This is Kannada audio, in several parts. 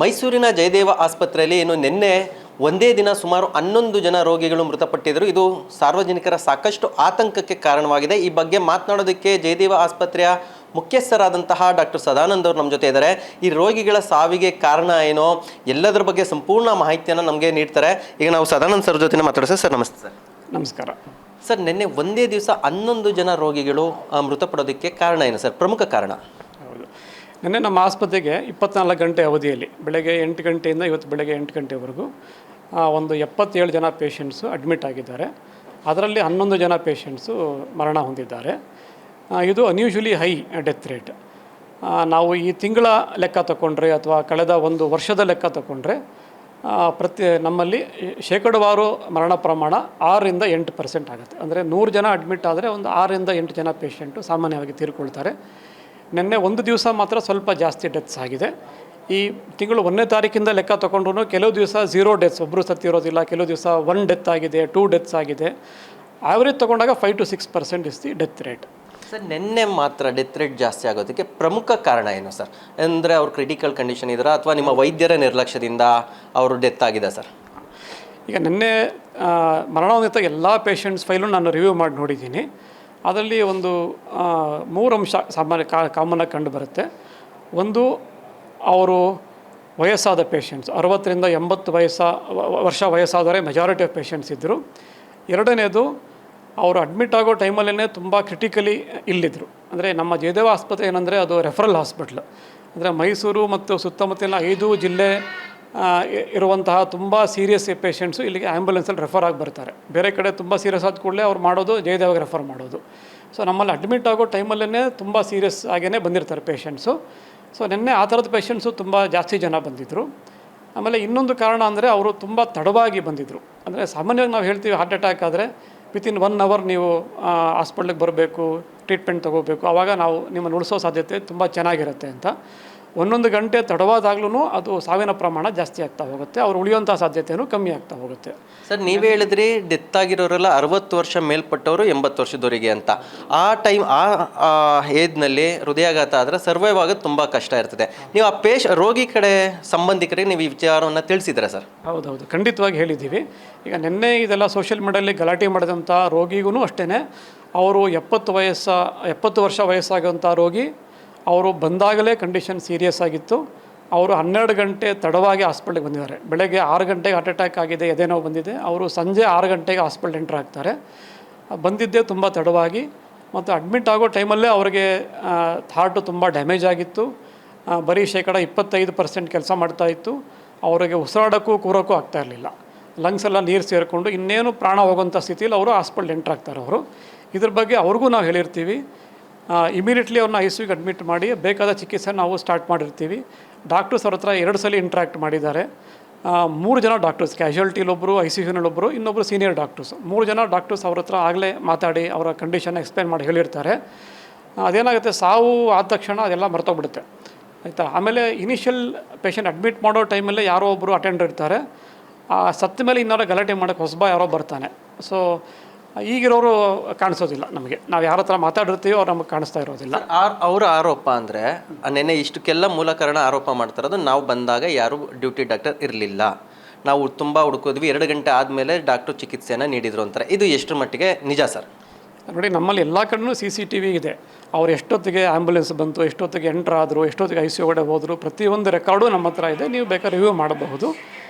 ಮೈಸೂರಿನ ಜಯದೇವ ಆಸ್ಪತ್ರೆಯಲ್ಲಿ ನಿನ್ನೆ ಒಂದೇ ದಿನ ಸುಮಾರು 11 ಜನ ರೋಗಿಗಳು ಮೃತಪಟ್ಟಿದ್ದರು. ಇದು ಸಾರ್ವಜನಿಕರ ಸಾಕಷ್ಟು ಆತಂಕಕ್ಕೆ ಕಾರಣವಾಗಿದೆ. ಈ ಬಗ್ಗೆ ಮಾತನಾಡೋದಕ್ಕೆ ಜಯದೇವ ಆಸ್ಪತ್ರೆಯ ಮುಖ್ಯಸ್ಥರಾದಂತಹ ಡಾಕ್ಟರ್ ಸದಾನಂದ್ ಅವರು ನಮ್ಮ ಜೊತೆ ಇದ್ದಾರೆ. ಈ ರೋಗಿಗಳ ಸಾವಿಗೆ ಕಾರಣ ಏನೋ ಎಲ್ಲದರ ಬಗ್ಗೆ ಸಂಪೂರ್ಣ ಮಾಹಿತಿಯನ್ನು ನಮಗೆ ನೀಡ್ತಾರೆ. ಈಗ ನಾವು ಸದಾನಂದ್ ಸರ್ ಜೊತೆ ಮಾತಾಡೋದು. ಸರ್ ನಮಸ್ತೆ. ಸರ್ ನಮಸ್ಕಾರ. ಸರ್, ನಿನ್ನೆ ಒಂದೇ ದಿವಸ 11 ಜನ ರೋಗಿಗಳು ಮೃತಪಡೋದಕ್ಕೆ ಕಾರಣ ಏನು ಸರ್? ಪ್ರಮುಖ ಕಾರಣ? ಹೌದು, ನಿನ್ನೆ ನಮ್ಮ ಆಸ್ಪತ್ರೆಗೆ 24 ಗಂಟೆ ಅವಧಿಯಲ್ಲಿ ಬೆಳಗ್ಗೆ 8 ಗಂಟೆಯಿಂದ ಇವತ್ತು ಬೆಳಗ್ಗೆ 8 ಗಂಟೆವರೆಗೂ ಒಂದು 77 ಜನ ಪೇಷಂಟ್ಸು ಅಡ್ಮಿಟ್ ಆಗಿದ್ದಾರೆ. ಅದರಲ್ಲಿ 11 ಜನ ಪೇಷಂಟ್ಸು ಮರಣ ಹೊಂದಿದ್ದಾರೆ. ಇದು ಅನ್ಯೂಶುಲಿ ಹೈ ಡೆತ್ ರೇಟ್. ನಾವು ಈ ತಿಂಗಳ ಲೆಕ್ಕ ತಗೊಂಡ್ರೆ ಅಥವಾ ಕಳೆದ ಒಂದು ವರ್ಷದ ಲೆಕ್ಕ ತಗೊಂಡ್ರೆ ನಮ್ಮಲ್ಲಿ ಶೇಕಡವಾರು ಮರಣ ಪ್ರಮಾಣ 6ರಿಂದ 8% ಆಗುತ್ತೆ. ಅಂದರೆ 100 ಜನ ಅಡ್ಮಿಟ್ ಆದರೆ ಒಂದು 6ರಿಂದ 8 ಜನ ಪೇಷಂಟು ಸಾಮಾನ್ಯವಾಗಿ ತೀರ್ಕೊಳ್ತಾರೆ. ನಿನ್ನೆ ಒಂದು ದಿವಸ ಮಾತ್ರ ಸ್ವಲ್ಪ ಜಾಸ್ತಿ ಡೆತ್ಸ್ ಆಗಿದೆ. ಈ ತಿಂಗಳು 1ನೇ ತಾರೀಕಿಂದ ಲೆಕ್ಕ ತೊಗೊಂಡ್ರು ಕೆಲವು ದಿವಸ 0 ಡೆತ್ಸ್, ಒಬ್ಬರು ಸತ್ತಿರೋದಿಲ್ಲ, ಕೆಲವು ದಿವಸ 1 ಡೆತ್ ಆಗಿದೆ, 2 ಡೆತ್ಸ್ ಆಗಿದೆ. ಆ್ಯಾವ್ರೇಜ್ ತೊಗೊಂಡಾಗ 5 to 6% is the death rate. Sir, ನಿನ್ನೆ ಮಾತ್ರ ಡೆತ್ ರೇಟ್ ಜಾಸ್ತಿ ಆಗೋದಕ್ಕೆ ಪ್ರಮುಖ ಕಾರಣ ಏನು ಸರ್? ಅಂದರೆ ಅವ್ರು ಕ್ರಿಟಿಕಲ್ ಕಂಡೀಷನ್ ಇದ್ದಾರಾ ಅಥವಾ ನಿಮ್ಮ ವೈದ್ಯರ ನಿರ್ಲಕ್ಷ್ಯದಿಂದ ಅವರು ಡೆತ್ ಆಗಿದೆ ಸರ್? ಈಗ ನಿನ್ನೆ ಮರಣ ಹೊಂದಿದ ಎಲ್ಲ ಪೇಷಂಟ್ಸ್ ಫೈಲು ನಾನು ರಿವ್ಯೂ ಮಾಡಿ ನೋಡಿದ್ದೀನಿ. ಅದರಲ್ಲಿ ಒಂದು 3 ಅಂಶ ಕಾಮನ್ನಾಗಿ ಕಂಡು ಬರುತ್ತೆ. ಒಂದು, ಅವರು ವಯಸ್ಸಾದ ಪೇಷಂಟ್ಸ್, 60ರಿಂದ 80 ವರ್ಷ ವಯಸ್ಸಾದವರೇ ಮೆಜಾರಿಟಿ ಆಫ್ ಪೇಷಂಟ್ಸ್ ಇದ್ದರು. ಎರಡನೇದು, ಅವರು ಅಡ್ಮಿಟ್ ಆಗೋ ಟೈಮಲ್ಲೇ ತುಂಬ ಕ್ರಿಟಿಕಲಿ ಇಲ್ಲಿದ್ದರು. ಅಂದರೆ ನಮ್ಮ ಜಯದೇವ ಆಸ್ಪತ್ರೆ ಏನಂದರೆ ಅದು ರೆಫರಲ್ ಹಾಸ್ಪಿಟ್ಲ್. ಅಂದರೆ ಮೈಸೂರು ಮತ್ತು ಸುತ್ತಮುತ್ತಲಿನ 5 ಜಿಲ್ಲೆ ಇರುವಂತಹ ತುಂಬ ಸೀರಿಯಸ್ ಪೇಷಂಟ್ಸು ಇಲ್ಲಿಗೆ ಆ್ಯಂಬುಲೆನ್ಸಲ್ಲಿ ರೆಫರ್ ಆಗಿ ಬರ್ತಾರೆ. ಬೇರೆ ಕಡೆ ತುಂಬ ಸೀರಿಯಸ್ ಆದ ಕೂಡಲೇ ಅವ್ರು ಮಾಡೋದು ಜಯದೇವಗೆ ರೆಫರ್ ಮಾಡೋದು. ಸೊ ನಮ್ಮಲ್ಲಿ ಅಡ್ಮಿಟ್ ಆಗೋ ಟೈಮಲ್ಲೇ ತುಂಬ ಸೀರಿಯಸ್ ಆಗೇ ಬಂದಿರ್ತಾರೆ ಪೇಷಂಟ್ಸು. ಸೊ ನಿನ್ನೆ ಆ ಥರದ ಪೇಷಂಟ್ಸು ತುಂಬ ಜಾಸ್ತಿ ಜನ ಬಂದಿದ್ದರು. ಆಮೇಲೆ ಇನ್ನೊಂದು ಕಾರಣ ಅಂದರೆ ಅವರು ತುಂಬ ತಡವಾಗಿ ಬಂದಿದ್ದರು. ಅಂದರೆ ಸಾಮಾನ್ಯವಾಗಿ ನಾವು ಹೇಳ್ತೀವಿ ಹಾರ್ಟ್ ಅಟ್ಯಾಕ್ ಆದರೆ ವಿತಿನ್ 1 hour ನೀವು ಹಾಸ್ಪಿಟ್ಲಿಗೆ ಬರಬೇಕು, ಟ್ರೀಟ್ಮೆಂಟ್ ತೊಗೋಬೇಕು, ಆವಾಗ ನಾವು ನಿಮ್ಮನ್ನು ಉಳಿಸೋ ಸಾಧ್ಯತೆ ತುಂಬ ಚೆನ್ನಾಗಿರುತ್ತೆ ಅಂತ. 1 ಗಂಟೆ ತಡವಾದಾಗ್ಲೂ ಅದು ಸಾವಿನ ಪ್ರಮಾಣ ಜಾಸ್ತಿ ಆಗ್ತಾ ಹೋಗುತ್ತೆ, ಅವ್ರು ಉಳಿಯುವಂಥ ಸಾಧ್ಯತೆಯೂ ಕಮ್ಮಿ ಆಗ್ತಾ ಹೋಗುತ್ತೆ. ಸರ್, ನೀವು ಹೇಳಿದ್ರಿ ಡೆತ್ ಆಗಿರೋರೆಲ್ಲ 60 ವರ್ಷ ಮೇಲ್ಪಟ್ಟವರು 80 ವರ್ಷದವರಿಗೆ ಅಂತ. ಆ ಟೈಮ್ ಆ ಏಜ್ನಲ್ಲಿ ಹೃದಯಾಘಾತ ಆದರೆ ಸರ್ವೈವ್ ಆಗೋದು ತುಂಬ ಕಷ್ಟ ಇರ್ತದೆ. ನೀವು ಆ ರೋಗಿ ಕಡೆ ಸಂಬಂಧಿಕರಿಗೆ ನೀವು ಈ ವಿಚಾರವನ್ನು ತಿಳಿಸಿದ್ರೆ ಸರ್? ಹೌದೌದು, ಖಂಡಿತವಾಗಿ ಹೇಳಿದ್ದೀವಿ. ಈಗ ನಿನ್ನೆ ಇದೆಲ್ಲ ಸೋಷಿಯಲ್ ಮೀಡಿಯಲ್ಲಿ ಗಲಾಟೆ ಮಾಡಿದಂಥ ರೋಗಿಗೂ ಅಷ್ಟೇ, ಅವರು 70 ವರ್ಷ ವಯಸ್ಸಾಗೋಂಥ ರೋಗಿ, ಅವರು ಬಂದಾಗಲೇ ಕಂಡೀಷನ್ ಸೀರಿಯಸ್ ಆಗಿತ್ತು. ಅವರು 12 ಗಂಟೆ ತಡವಾಗಿ ಹಾಸ್ಪಿಟ್ಲಿಗೆ ಬಂದಿದ್ದಾರೆ. ಬೆಳಗ್ಗೆ 6 ಗಂಟೆಗೆ ಹಾರ್ಟ್ ಅಟ್ಯಾಕ್ ಆಗಿದೆ, ಎದೆನೋ ಬಂದಿದೆ. ಅವರು ಸಂಜೆ 6 ಗಂಟೆಗೆ ಹಾಸ್ಪಿಟ್ಲ್ ಎಂಟ್ರ್ ಆಗ್ತಾರೆ. ಬಂದಿದ್ದೇ ತುಂಬ ತಡವಾಗಿ ಮತ್ತು ಅಡ್ಮಿಟ್ ಆಗೋ ಟೈಮಲ್ಲೇ ಅವರಿಗೆ ಹಾರ್ಟು ತುಂಬ ಡ್ಯಾಮೇಜ್ ಆಗಿತ್ತು. ಬರೀ 25% ಕೆಲಸ ಮಾಡ್ತಾಯಿತ್ತು. ಅವರಿಗೆ ಉಸಿರಾಡೋಕ್ಕೂ ಕೂರೋಕ್ಕೂ ಆಗ್ತಾ ಇರಲಿಲ್ಲ. ಲಂಗ್ಸ್ ಎಲ್ಲ ನೀರು ಸೇರಿಕೊಂಡು ಇನ್ನೇನು ಪ್ರಾಣ ಹೋಗೋಂಥ ಸ್ಥಿತಿಯಲ್ಲಿ ಅವರು ಹಾಸ್ಪಿಟ್ಲ್ ಎಂಟ್ರ್ ಆಗ್ತಾರೆ. ಅವರು ಇದ್ರ ಬಗ್ಗೆ ಅವ್ರಿಗೂ ನಾವು ಹೇಳಿರ್ತೀವಿ. ಇಮಿಡಿಯೇಟ್ಲಿ ಅವ್ರನ್ನ ICUಗೆ ಅಡ್ಮಿಟ್ ಮಾಡಿ ಬೇಕಾದ ಚಿಕಿತ್ಸೆ ನಾವು ಸ್ಟಾರ್ಟ್ ಮಾಡಿರ್ತೀವಿ. ಡಾಕ್ಟರ್ಸ್ ಅವ್ರ ಹತ್ರ 2 ಸಲ ಇಂಟ್ರ್ಯಾಕ್ಟ್ ಮಾಡಿದ್ದಾರೆ. 3 ಜನ ಡಾಕ್ಟರ್ಸ್, ಕ್ಯಾಶುಯಾಲಿಟಿಲೊಬ್ಬರು, ICUನಲ್ಲೊಬ್ಬರು, ಇನ್ನೊಬ್ಬರು ಸೀನಿಯರ್ ಡಾಕ್ಟರ್ಸ್, 3 ಜನ ಡಾಕ್ಟರ್ಸ್ ಅವ್ರ ಹತ್ರ ಆಗಲೇ ಮಾತಾಡಿ ಅವರ ಕಂಡೀಷನ್ ಎಕ್ಸ್ಪ್ಲೇನ್ ಮಾಡಿ ಹೇಳಿರ್ತಾರೆ. ಅದೇನಾಗುತ್ತೆ, ಸಾವು ಆದ ತಕ್ಷಣ ಅದೆಲ್ಲ ಮರ್ತೋಗ್ಬಿಡುತ್ತೆ, ಆಯಿತಾ. ಆಮೇಲೆ ಇನಿಷಿಯಲ್ ಪೇಷಂಟ್ ಅಡ್ಮಿಟ್ ಮಾಡೋ ಟೈಮಲ್ಲೇ ಯಾರೋ ಒಬ್ಬರು ಅಟೆಂಡರ್ ಇರ್ತಾರೆ. ಸತ್ತ ಮೇಲೆ ಇನ್ನಾರೋ ಗಲಾಟೆ ಮಾಡೋಕ್ಕೆ ಹೊಸಬ ಯಾರೋ ಬರ್ತಾನೆ. ಸೊ ಈಗಿರೋರು ಕಾಣಿಸೋದಿಲ್ಲ ನಮಗೆ. ನಾವು ಯಾರ ಹತ್ರ ಮಾತಾಡಿರ್ತೀವೋ ಅವ್ರು ನಮಗೆ ಕಾಣಿಸ್ತಾ ಇರೋದಿಲ್ಲ. ಅವರ ಆರೋಪ ಅಂದರೆ ನೆನ್ನೆ ಇಷ್ಟಕ್ಕೆಲ್ಲ ಮೂಲ ಕಾರಣ ಆರೋಪ ಮಾಡ್ತಾರೋದು, ನಾವು ಬಂದಾಗ ಯಾರೂ ಡ್ಯೂಟಿ ಡಾಕ್ಟರ್ ಇರಲಿಲ್ಲ, ನಾವು ತುಂಬ ಹುಡುಕೋದ್ವಿ, 2 ಗಂಟೆ ಆದಮೇಲೆ ಡಾಕ್ಟ್ರು ಚಿಕಿತ್ಸೆಯನ್ನು ನೀಡಿದರು ಅಂತಾರೆ. ಇದು ಎಷ್ಟರ ಮಟ್ಟಿಗೆ ನಿಜ ಸರ್? ನೋಡಿ, ನಮ್ಮಲ್ಲಿ ಎಲ್ಲ ಕಡೆಯೂ CCTV ಇದೆ. ಅವ್ರು ಎಷ್ಟೊತ್ತಿಗೆ ಆ್ಯಂಬುಲೆನ್ಸ್ ಬಂತು, ಎಷ್ಟೊತ್ತಿಗೆ ಎಂಟ್ರ್ ಆದರು, ಎಷ್ಟೊತ್ತಿಗೆ ICU ಒಳಗಡೆ ಹೋದರು, ಪ್ರತಿಯೊಂದು ರೆಕಾರ್ಡು ನಮ್ಮ ಹತ್ರ ಇದೆ. ನೀವು ಬೇಕಾದ್ರೆ ರಿವ್ಯೂ ಮಾಡಬಹುದು,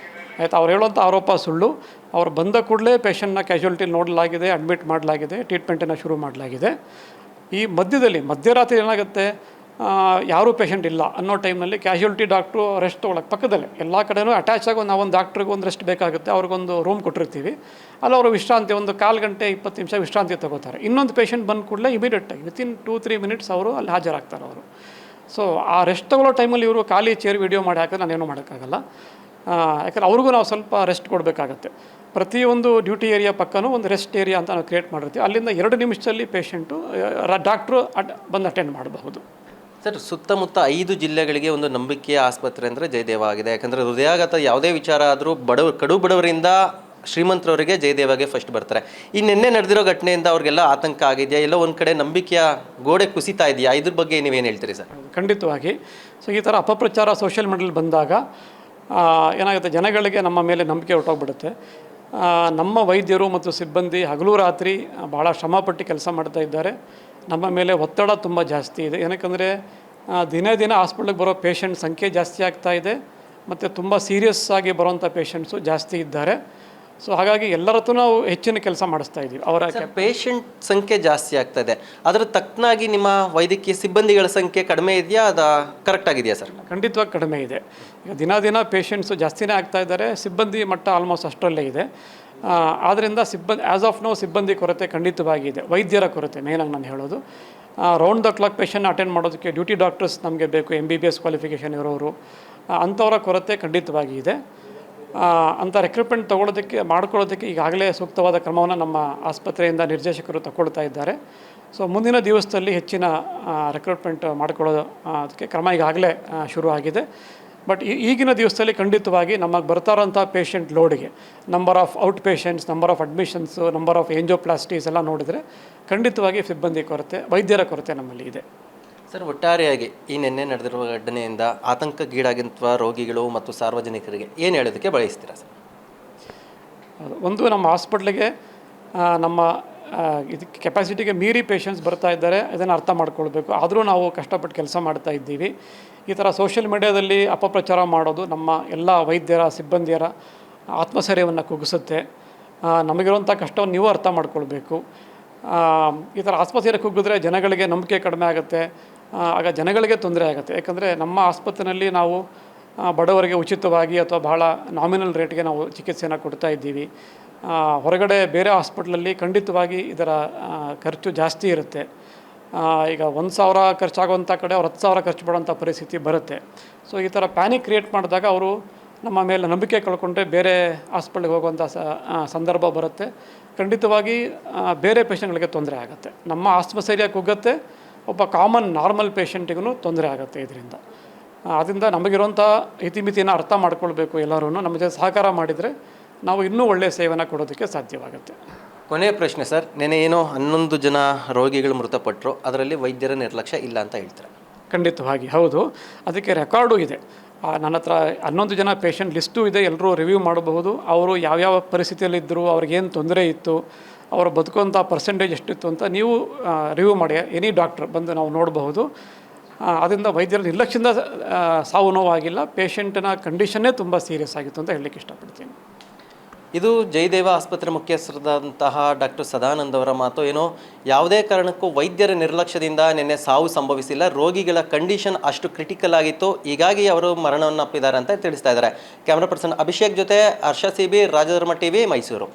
ಆಯಿತು. ಅವ್ರು ಹೇಳುವಂಥ ಆರೋಪ ಸುಳ್ಳು. ಅವ್ರು ಬಂದ ಕೂಡಲೇ ಪೇಷಂಟ್ನ ಕ್ಯಾಶುಯಾಲಿಟಿ ನೋಡಲಾಗಿದೆ, ಅಡ್ಮಿಟ್ ಮಾಡಲಾಗಿದೆ, ಟ್ರೀಟ್ಮೆಂಟನ್ನು ಶುರು ಮಾಡಲಾಗಿದೆ. ಈ ಮಧ್ಯರಾತ್ರಿ ಏನಾಗುತ್ತೆ, ಯಾರೂ ಪೇಷಂಟ್ ಇಲ್ಲ ಅನ್ನೋ ಟೈಮ್ನಲ್ಲಿ ಕ್ಯಾಶುಯಾಲಿಟಿ ಡಾಕ್ಟ್ರು ರೆಸ್ಟ್ ತೊಗೊಳಕ್ಕೆ ಪಕ್ಕದಲ್ಲೇ ಎಲ್ಲ ಕಡೆಯೂ ಅಟ್ಯಾಚ್ ಆಗಿ ನಾವೊಂದು ಡಾಕ್ಟ್ರಿಗೆ ಒಂದು ರೆಸ್ಟ್ ಬೇಕಾಗುತ್ತೆ, ಅವ್ರಿಗೊಂದು ರೂಮ್ ಕೊಟ್ಟಿರ್ತೀವಿ. ಅಲ್ಲಿ ಅವರು ವಿಶ್ರಾಂತಿ ಒಂದು 1/4 ಗಂಟೆ 20 ನಿಮಿಷ ವಿಶ್ರಾಂತಿ ತೊಗೋತಾರೆ. ಇನ್ನೊಂದು ಪೇಷಂಟ್ ಬಂದ ಕೂಡಲೇ ಇಮಿಡಿಯೇಟಾಗಿ ವಿತಿನ್ 2-3 ಮಿನಿಟ್ಸ್ ಅವರು ಅಲ್ಲಿ ಹಾಜರಾಗ್ತಾರೆ ಅವರು. ಸೊ ಆ ರೆಸ್ಟ್ ತೊಗೊಳ್ಳೋ ಟೈಮಲ್ಲಿ ಇವರು ಖಾಲಿ ಚೇರ್ ವಿಡಿಯೋ ಮಾಡಿ ಹಾಕಿದ್ರೆ ನಾನೇನು ಮಾಡೋಕ್ಕಾಗಲ್ಲ. ಯಾಕಂದರೆ ಅವ್ರಿಗೂ ನಾವು ಸ್ವಲ್ಪ ರೆಸ್ಟ್ ಕೊಡಬೇಕಾಗತ್ತೆ. ಪ್ರತಿಯೊಂದು ಡ್ಯೂಟಿ ಏರಿಯಾ ಪಕ್ಕನೂ ಒಂದು ರೆಸ್ಟ್ ಏರಿಯಾ ಅಂತ ನಾವು ಕ್ರಿಯೇಟ್ ಮಾಡಿರ್ತೀವಿ. ಅಲ್ಲಿಂದ 2 ನಿಮಿಷದಲ್ಲಿ ಪೇಷಂಟು ಡಾಕ್ಟ್ರು ಬಂದು ಅಟೆಂಡ್ ಮಾಡಬಹುದು. ಸರ್, ಸುತ್ತಮುತ್ತ 5 ಜಿಲ್ಲೆಗಳಿಗೆ ಒಂದು ನಂಬಿಕೆಯ ಆಸ್ಪತ್ರೆ ಅಂದರೆ ಜಯದೇವ ಆಗಿದೆ. ಯಾಕಂದರೆ ಹೃದಯಾಘಾತ ಯಾವುದೇ ವಿಚಾರ ಆದರೂ ಕಡು ಬಡವರಿಂದ ಶ್ರೀಮಂತರವರಿಗೆ ಜಯದೇವಾಗೆ ಫಸ್ಟ್ ಬರ್ತಾರೆ. ಈ ನಿನ್ನೆ ನಡೆದಿರೋ ಘಟನೆಯಿಂದ ಅವ್ರಿಗೆಲ್ಲ ಆತಂಕ ಆಗಿದೆಯಾ, ಎಲ್ಲೋ ಒಂದು ಕಡೆ ನಂಬಿಕೆಯ ಗೋಡೆ ಕುಸಿತಾ ಇದೆಯಾ, ಇದ್ರ ಬಗ್ಗೆ ನೀವೇನು ಹೇಳ್ತೀರಿ ಸರ್? ಖಂಡಿತವಾಗಿ. ಸೊ ಈ ಥರ ಅಪಪ್ರಚಾರ ಸೋಷಿಯಲ್ ಮೀಡಿಯಲ್ಲಿ ಬಂದಾಗ ಏನಾಗುತ್ತೆ, ಜನಗಳಿಗೆ ನಮ್ಮ ಮೇಲೆ ನಂಬಿಕೆ ಹೊರಟೋಗ್ಬಿಡುತ್ತೆ. ನಮ್ಮ ವೈದ್ಯರು ಮತ್ತು ಸಿಬ್ಬಂದಿ ಹಗಲು ರಾತ್ರಿ ಭಾಳ ಶ್ರಮಪಟ್ಟು ಕೆಲಸ ಮಾಡ್ತಾ ಇದ್ದಾರೆ. ನಮ್ಮ ಮೇಲೆ ಒತ್ತಡ ತುಂಬ ಜಾಸ್ತಿ ಇದೆ. ಏನಕ್ಕೆಂದರೆ ದಿನೇ ದಿನ ಹಾಸ್ಪಿಟ್ಲಿಗೆ ಬರೋ ಪೇಷಂಟ್ ಸಂಖ್ಯೆ ಜಾಸ್ತಿ ಆಗ್ತಾ ಇದೆ ಮತ್ತು ತುಂಬ ಸೀರಿಯಸ್ ಆಗಿ ಬರೋವಂಥ ಪೇಷಂಟ್ಸು ಜಾಸ್ತಿ ಇದ್ದಾರೆ. ಸೊ ಹಾಗಾಗಿ ಎಲ್ಲರ ಹತ್ರ ನಾವು ಹೆಚ್ಚಿನ ಕೆಲಸ ಮಾಡಿಸ್ತಾ ಇದ್ದೀವಿ. ಅವರ ಪೇಷಂಟ್ ಸಂಖ್ಯೆ ಜಾಸ್ತಿ ಆಗ್ತಾ ಇದೆ, ಅದರ ತಕ್ಕನಾಗಿ ನಿಮ್ಮ ವೈದ್ಯಕೀಯ ಸಿಬ್ಬಂದಿಗಳ ಸಂಖ್ಯೆ ಕಡಿಮೆ ಇದೆಯಾ, ಅದು ಕರೆಕ್ಟ್ ಆಗಿದೆಯಾ ಸರ್? ಖಂಡಿತವಾಗಿ ಕಡಿಮೆ ಇದೆ. ಈಗ ದಿನ ಪೇಷಂಟ್ಸು ಜಾಸ್ತಿನೇ ಆಗ್ತಾ ಇದ್ದಾರೆ, ಸಿಬ್ಬಂದಿ ಮಟ್ಟ ಆಲ್ಮೋಸ್ಟ್ ಅಷ್ಟರಲ್ಲೇ ಇದೆ. ಆದ್ದರಿಂದ ಆ್ಯಸ್ ಆಫ್ ನೋ ಸಿಬ್ಬಂದಿ ಕೊರತೆ ಖಂಡಿತವಾಗಿದೆ. ವೈದ್ಯರ ಕೊರತೆ ಮೇನಾಗಿ ನಾನು ಹೇಳೋದು. Round the clock patient attend ಮಾಡೋದಕ್ಕೆ ಡ್ಯೂಟಿ ಡಾಕ್ಟರ್ಸ್ ನಮಗೆ ಬೇಕು, MBBS ಕ್ವಾಲಿಫಿಕೇಷನ್ ಇರೋರು, ಅಂಥವರ ಕೊರತೆ ಖಂಡಿತವಾಗಿ ಇದೆ. ಅಂಥ ರಿಕ್ರೂಟ್ಮೆಂಟ್ ಮಾಡ್ಕೊಳ್ಳೋದಕ್ಕೆ ಈಗಾಗಲೇ ಸೂಕ್ತವಾದ ಕ್ರಮವನ್ನು ನಮ್ಮ ಆಸ್ಪತ್ರೆಯಿಂದ ನಿರ್ದೇಶಕರು ತಗೊಳ್ತಾ ಇದ್ದಾರೆ. ಸೊ ಮುಂದಿನ ದಿವಸದಲ್ಲಿ ಹೆಚ್ಚಿನ ರಿಕ್ರೂಟ್ಮೆಂಟ್ ಅದಕ್ಕೆ ಕ್ರಮ ಈಗಾಗಲೇ ಶುರು ಆಗಿದೆ. ಬಟ್ ಈಗಿನ ದಿವಸದಲ್ಲಿ ಖಂಡಿತವಾಗಿ ನಮಗೆ ಬರ್ತಾ ಇರೋಂಥ ಪೇಷಂಟ್ ಲೋಡ್ಗೆ number of out patients, number of admissions, number of angioplasties ಎಲ್ಲ ನೋಡಿದರೆ ಖಂಡಿತವಾಗಿ ಸಿಬ್ಬಂದಿ ಕೊರತೆ, ವೈದ್ಯರ ಕೊರತೆ ನಮ್ಮಲ್ಲಿ ಇದೆ. ಸರ್, ಒಟ್ಟಾರೆಯಾಗಿ ಈ ನಿನ್ನೆ ನಡೆದಿರುವ ಘಟನೆಯಿಂದ ಆತಂಕಗೀಡಾಗಿರುವ ರೋಗಿಗಳು ಮತ್ತು ಸಾರ್ವಜನಿಕರಿಗೆ ಏನು ಹೇಳೋದಕ್ಕೆ ಬಯಸ್ತೀರಾ ಸರ್? ಒಂದು, ನಮ್ಮ ಹಾಸ್ಪಿಟ್ಲಿಗೆ ನಮ್ಮ ಇದಕ್ಕೆ ಕೆಪಾಸಿಟಿಗೆ ಮೀರಿ ಪೇಷಂಟ್ಸ್ ಬರ್ತಾ ಇದ್ದಾರೆ, ಇದನ್ನು ಅರ್ಥ ಮಾಡ್ಕೊಳ್ಬೇಕು. ಆದರೂ ನಾವು ಕಷ್ಟಪಟ್ಟು ಕೆಲಸ ಮಾಡ್ತಾ ಇದ್ದೀವಿ. ಈ ಥರ ಸೋಷಿಯಲ್ ಮೀಡಿಯಾದಲ್ಲಿ ಅಪಪ್ರಚಾರ ಮಾಡೋದು ನಮ್ಮ ಎಲ್ಲ ವೈದ್ಯರ ಸಿಬ್ಬಂದಿಯರ ಆತ್ಮಸ್ಥೈರ್ಯವನ್ನು ಕುಗ್ಗಿಸುತ್ತೆ. ನಮಗಿರುವಂಥ ಕಷ್ಟವನ್ನು ನೀವು ಅರ್ಥ ಮಾಡ್ಕೊಳ್ಬೇಕು. ಈ ಥರ ಆಸ್ಪತ್ರೆಗೆ ಕುಗ್ಗಿದ್ರೆ ಜನಗಳಿಗೆ ನಂಬಿಕೆ ಕಡಿಮೆ ಆಗುತ್ತೆ, ಆಗ ಜನಗಳಿಗೆ ತೊಂದರೆ ಆಗುತ್ತೆ. ಯಾಕಂದರೆ ನಮ್ಮ ಆಸ್ಪತ್ರೆಯಲ್ಲಿ ನಾವು ಬಡವರಿಗೆ ಉಚಿತವಾಗಿ ಅಥವಾ ಬಹಳ ನಾಮಿನಲ್ ರೇಟ್ಗೆ ನಾವು ಚಿಕಿತ್ಸೆಯನ್ನು ಕೊಡ್ತಾ ಇದ್ದೀವಿ. ಹೊರಗಡೆ ಬೇರೆ ಹಾಸ್ಪಿಟ್ಲಲ್ಲಿ ಖಂಡಿತವಾಗಿ ಇದರ ಖರ್ಚು ಜಾಸ್ತಿ ಇರುತ್ತೆ. ಈಗ 1,000 ಖರ್ಚಾಗುವಂಥ ಕಡೆ ಅವ್ರು 10,000 ಖರ್ಚು ಮಾಡೋಂಥ ಪರಿಸ್ಥಿತಿ ಬರುತ್ತೆ. ಸೊ ಈ ಥರ ಪ್ಯಾನಿಕ್ ಕ್ರಿಯೇಟ್ ಮಾಡಿದಾಗ ಅವರು ನಮ್ಮ ಮೇಲೆ ನಂಬಿಕೆ ಕಳ್ಕೊಂಡ್ರೆ ಬೇರೆ ಹಾಸ್ಪಿಟ್ಲಿಗೆ ಹೋಗುವಂಥ ಸಂದರ್ಭ ಬರುತ್ತೆ. ಖಂಡಿತವಾಗಿ ಬೇರೆ ಪೇಷಂಟ್ಗಳಿಗೆ ತೊಂದರೆ ಆಗುತ್ತೆ. ನಮ್ಮ ಆತ್ಮಸ್ಥೈರ್ಯ ಕುಗ್ಗುತ್ತೆ, ಒಬ್ಬ ಕಾಮನ್ ನಾರ್ಮಲ್ ಪೇಷಂಟಿಗೂ ತೊಂದರೆ ಆಗುತ್ತೆ ಇದರಿಂದ. ಅದರಿಂದ ನಮಗಿರುವಂಥ ಇತಿಮಿತಿಯನ್ನು ಅರ್ಥ ಮಾಡ್ಕೊಳ್ಬೇಕು. ಎಲ್ಲರೂ ನಮ್ಮ ಜೊತೆ ಸಹಕಾರ ಮಾಡಿದರೆ ನಾವು ಇನ್ನೂ ಒಳ್ಳೆಯ ಸೇವೆಯನ್ನು ಕೊಡೋದಕ್ಕೆ ಸಾಧ್ಯವಾಗುತ್ತೆ. ಕೊನೆಯ ಪ್ರಶ್ನೆ ಸರ್, ನೆನೆ ಏನೋ 11 ಜನ ರೋಗಿಗಳು ಮೃತಪಟ್ಟರು, ಅದರಲ್ಲಿ ವೈದ್ಯರ ನಿರ್ಲಕ್ಷ್ಯ ಇಲ್ಲ ಅಂತ ಹೇಳ್ತಾರೆ? ಖಂಡಿತವಾಗಿ ಹೌದು. ಅದಕ್ಕೆ ರೆಕಾರ್ಡು ಇದೆ. ನನ್ನ ಹತ್ರ 11 ಜನ ಪೇಷಂಟ್ ಲಿಸ್ಟು ಇದೆ, ಎಲ್ಲರೂ ರಿವ್ಯೂ ಮಾಡಬಹುದು. ಅವರು ಯಾವ್ಯಾವ ಪರಿಸ್ಥಿತಿಯಲ್ಲಿದ್ದರು, ಅವ್ರಿಗೇನು ತೊಂದರೆ ಇತ್ತು, ಅವರು ಬದುಕುವಂಥ ಪರ್ಸೆಂಟೇಜ್ ಎಷ್ಟಿತ್ತು ಅಂತ ನೀವು ರಿವ್ಯೂ ಮಾಡಿ ಎನಿ ಡಾಕ್ಟ್ರ್ ಬಂದು ನಾವು ನೋಡಬಹುದು. ಅದರಿಂದ ವೈದ್ಯರ ನಿರ್ಲಕ್ಷ್ಯದಿಂದ ಸಾವು ನೋವಾಗಿಲ್ಲ, ಪೇಷಂಟ್ನ ಕಂಡೀಷನ್ನೇ ತುಂಬ ಸೀರಿಯಸ್ ಆಗಿತ್ತು ಅಂತ ಹೇಳಲಿಕ್ಕೆ ಇಷ್ಟಪಡ್ತೀನಿ. ಇದು ಜಯದೇವ ಆಸ್ಪತ್ರೆ ಮುಖ್ಯಸ್ಥರಾದಂತಹ ಡಾಕ್ಟರ್ ಸದಾನಂದ್ ಅವರ ಮಾತು. ಏನೋ ಯಾವುದೇ ಕಾರಣಕ್ಕೂ ವೈದ್ಯರ ನಿರ್ಲಕ್ಷ್ಯದಿಂದ ನಿನ್ನೆ ಸಾವು ಸಂಭವಿಸಿಲ್ಲ, ರೋಗಿಗಳ ಕಂಡೀಷನ್ ಅಷ್ಟು ಕ್ರಿಟಿಕಲ್ ಆಗಿತ್ತು, ಹೀಗಾಗಿ ಅವರು ಮರಣವನ್ನು ಅಪ್ಪಿದ್ದಾರೆ ಅಂತ ತಿಳಿಸ್ತಾ ಇದ್ದಾರೆ. ಕ್ಯಾಮ್ರಾ ಪರ್ಸನ್ ಅಭಿಷೇಕ್ ಜೊತೆ ಹರ್ಷ CB, ರಾಜಧರ್ಮ TV, ಮೈಸೂರು.